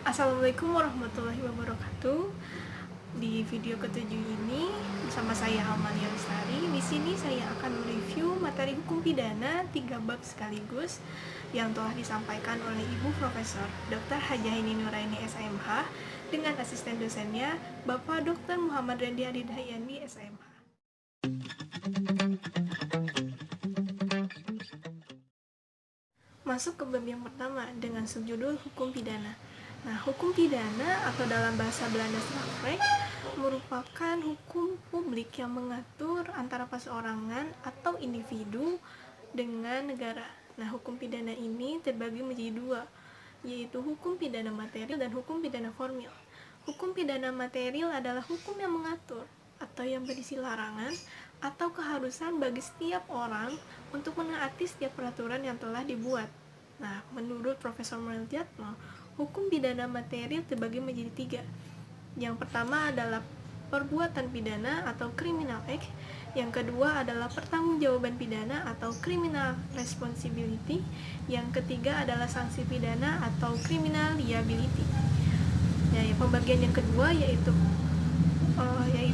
Assalamualaikum warahmatullahi wabarakatuh. Di video ke-7 ini bersama saya Amalia Lestari. Di sini saya akan mereview materi hukum pidana 3 bab sekaligus yang telah disampaikan oleh Ibu Profesor Dr. Hajaini Nuraini SMH dengan asisten dosennya Bapak Dr. Muhammad Randy Adidayani SMH. Masuk ke bab yang pertama dengan subjudul hukum pidana. Nah, hukum pidana atau dalam bahasa Belanda strafrecht merupakan hukum publik yang mengatur antara perseorangan atau individu dengan negara. Nah, hukum pidana ini terbagi menjadi dua, yaitu hukum pidana material dan hukum pidana formil. Hukum pidana material adalah hukum yang mengatur atau yang berisi larangan atau keharusan bagi setiap orang untuk menaati setiap peraturan yang telah dibuat. Nah, menurut Profesor Muljatno, hukum pidana material terbagi menjadi 3. Yang pertama adalah perbuatan pidana atau criminal act. Yang kedua adalah pertanggungjawaban pidana atau criminal responsibility. Yang ketiga adalah sanksi pidana atau criminal liability. Ya, pembagian yang kedua yaitu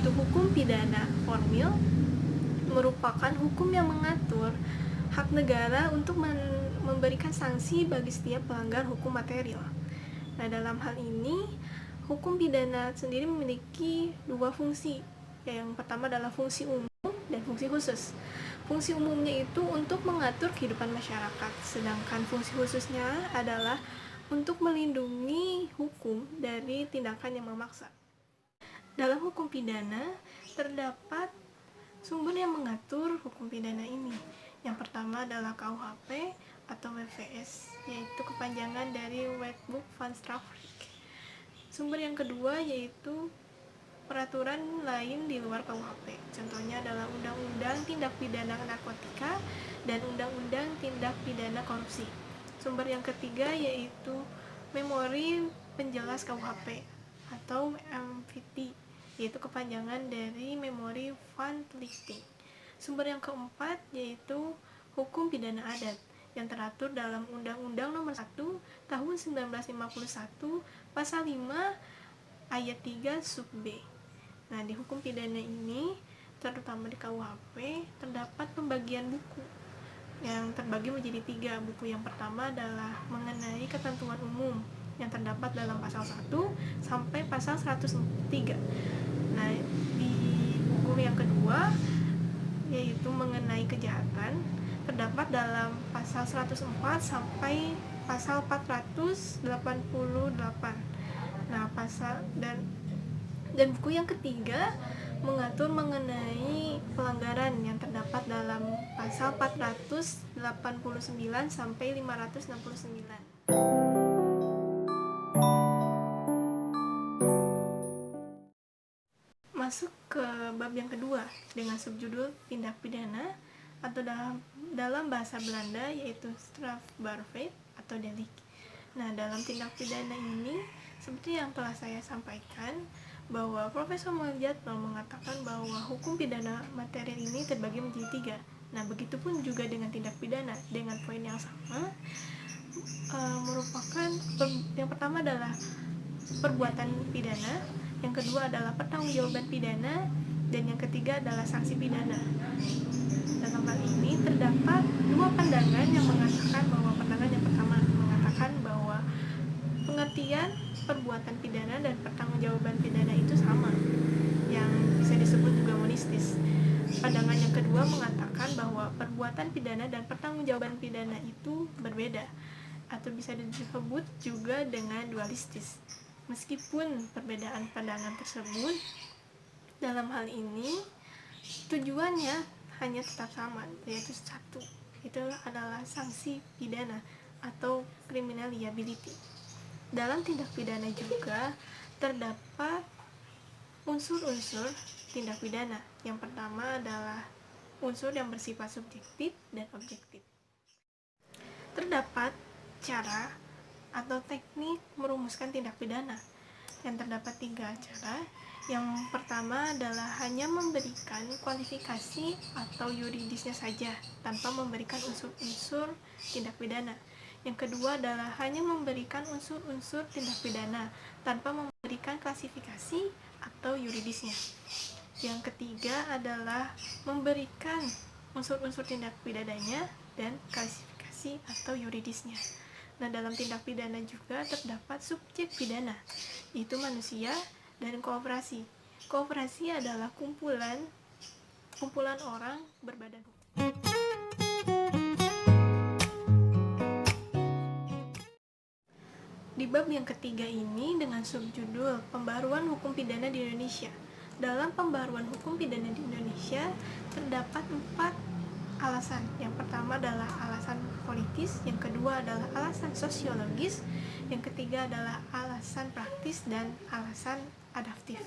hukum pidana formil merupakan hukum yang mengatur hak negara untuk memberikan sanksi bagi setiap pelanggar hukum material. Nah, dalam hal ini, hukum pidana sendiri memiliki 2 fungsi. Yang pertama adalah fungsi umum dan fungsi khusus. Fungsi umumnya itu untuk mengatur kehidupan masyarakat, sedangkan fungsi khususnya adalah untuk melindungi hukum dari tindakan yang memaksa. Dalam hukum pidana, terdapat sumber yang mengatur hukum pidana ini. Yang pertama adalah KUHP atau WVS, yaitu kepanjangan dari Wetboek van Strafrecht. Sumber yang kedua yaitu peraturan lain di luar KUHP. Contohnya adalah Undang-Undang Tindak Pidana Narkotika dan Undang-Undang Tindak Pidana Korupsi. Sumber yang ketiga yaitu Memori Penjelas KUHP atau MVT, yaitu kepanjangan dari Memori van Lichting. Sumber yang keempat yaitu hukum pidana adat yang teratur dalam Undang-Undang Nomor 1 Tahun 1951 Pasal 5 Ayat 3 Sub B. Nah, di hukum pidana ini, terutama di KUHP, terdapat pembagian buku yang terbagi menjadi 3. Buku yang pertama adalah mengenai ketentuan umum yang terdapat dalam pasal 1 sampai pasal 103. Nah, di buku yang kedua yaitu mengenai kejahatan terdapat dalam pasal 104 sampai pasal 488. Nah, dan buku yang ketiga mengatur mengenai pelanggaran yang terdapat dalam pasal 489 sampai 569. Masuk ke bab yang kedua dengan subjudul tindak pidana atau dalam bahasa Belanda yaitu strafbarvet atau delik. Nah, dalam tindak pidana ini seperti yang telah saya sampaikan bahwa Profesor Muljatno mengatakan bahwa hukum pidana material ini terbagi menjadi 3. Nah, begitupun juga dengan tindak pidana dengan poin yang sama, merupakan yang pertama adalah perbuatan pidana, yang kedua adalah pertanggungjawaban pidana, dan yang ketiga adalah sanksi pidana. Dalam hal ini terdapat 2 pandangan yang mengatakan bahwa pandangan yang pertama mengatakan bahwa pengertian perbuatan pidana dan pertanggungjawaban pidana itu sama, yang bisa disebut juga monistis. Pandangan yang kedua mengatakan bahwa perbuatan pidana dan pertanggungjawaban pidana itu berbeda, atau bisa disebut juga dengan dualistis. Meskipun perbedaan pandangan tersebut dalam hal ini tujuannya hanya tetap sama, yaitu satu, itu adalah sanksi pidana atau criminal liability. Dalam tindak pidana juga terdapat unsur-unsur tindak pidana. Yang pertama adalah unsur yang bersifat subjektif dan objektif. Terdapat cara atau teknik merumuskan tindak pidana yang terdapat 3 cara. Yang pertama adalah hanya memberikan kualifikasi atau yuridisnya saja tanpa memberikan unsur-unsur tindak pidana. Yang kedua adalah hanya memberikan unsur-unsur tindak pidana tanpa memberikan klasifikasi atau yuridisnya. Yang ketiga adalah memberikan unsur-unsur tindak pidananya dan klasifikasi atau yuridisnya. Nah, dalam tindak pidana juga terdapat subjek pidana, yaitu manusia dan kooperasi. Kooperasi adalah kumpulan orang berbadan hukum. Di bab yang ketiga ini dengan subjudul Pembaruan Hukum Pidana di Indonesia. Dalam pembaruan hukum pidana di Indonesia terdapat 4 alasan. Yang pertama adalah alasan politis, yang kedua adalah alasan sosiologis, yang ketiga adalah alasan praktis, dan alasan adaptif.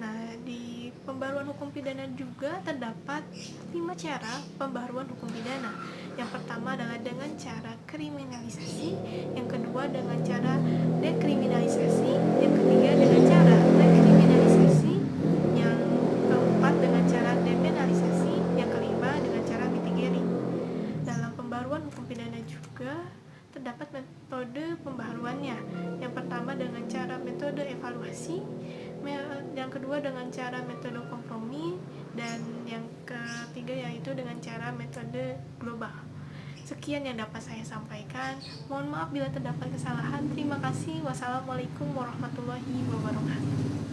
Nah, di pembaruan hukum pidana juga terdapat 5 cara pembaruan hukum pidana. Yang pertama adalah dengan cara kriminalisasi, yang kedua dengan cara dekriminalisasi, yang ketiga dengan cara dekriminalisasi, yang keempat dengan cara depenalisasi, yang kelima dengan cara mitigating. Dalam pembaruan hukum pidana juga terdapat metode pembaruannya. Yang pertama dengan cara metode evaluasi, yang kedua dengan cara metode kompromi, dan yang ketiga yaitu dengan cara metode global. Sekian yang dapat saya sampaikan. Mohon maaf bila terdapat kesalahan. Terima kasih. Wassalamualaikum warahmatullahi wabarakatuh.